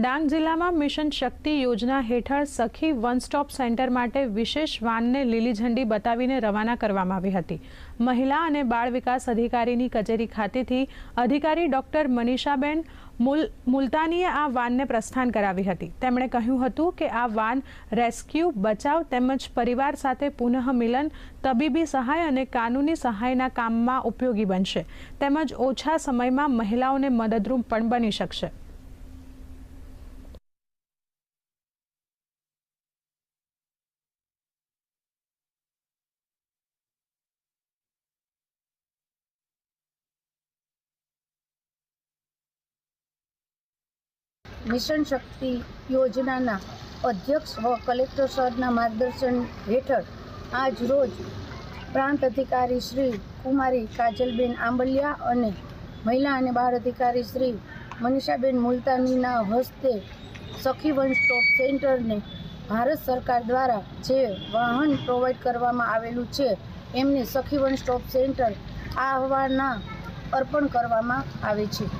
ડાંગ જિલ્લામાં મિશન શક્તિ યોજના હેઠળ સખી વન સ્ટોપ સેન્ટર માટે વિશેષ વાનને લીલી ઝંડી બતાવીને રવાના કરવામાં આવી હતી। મહિલા અને બાળ વિકાસ અધિકારીની કચેરી ખાતેથી અધિકારી ડોક્ટર મનીષાબેન મુલતાનીએ આ વાનને પ્રસ્થાન કરાવી હતી। તેમણે કહ્યું હતું કે આ વાન રેસ્ક્યુ, બચાવ તેમજ પરિવાર સાથે પુનઃ મિલન, તબીબી સહાય અને કાનૂની સહાયના કામમાં ઉપયોગી બનશે તેમજ ઓછા સમયમાં મહિલાઓને મદદરૂપ પણ બની શકશે। મિશન શક્તિ યોજનાના અધ્યક્ષ વ કલેક્ટર સરના માર્ગદર્શન હેઠળ આજ રોજ પ્રાંત અધિકારી શ્રી કુમારી કાજલબેન આંબલિયા અને મહિલા અને બાળ અધિકારી શ્રી મનીષાબેન મુલતાનીના હસ્તે સખી વન સ્ટોપ સેન્ટરને ભારત સરકાર દ્વારા જે વાહન પ્રોવાઈડ કરવામાં આવેલું છે એમને સખી વન સ્ટોપ સેન્ટર આહવાના અર્પણ કરવામાં આવે છે।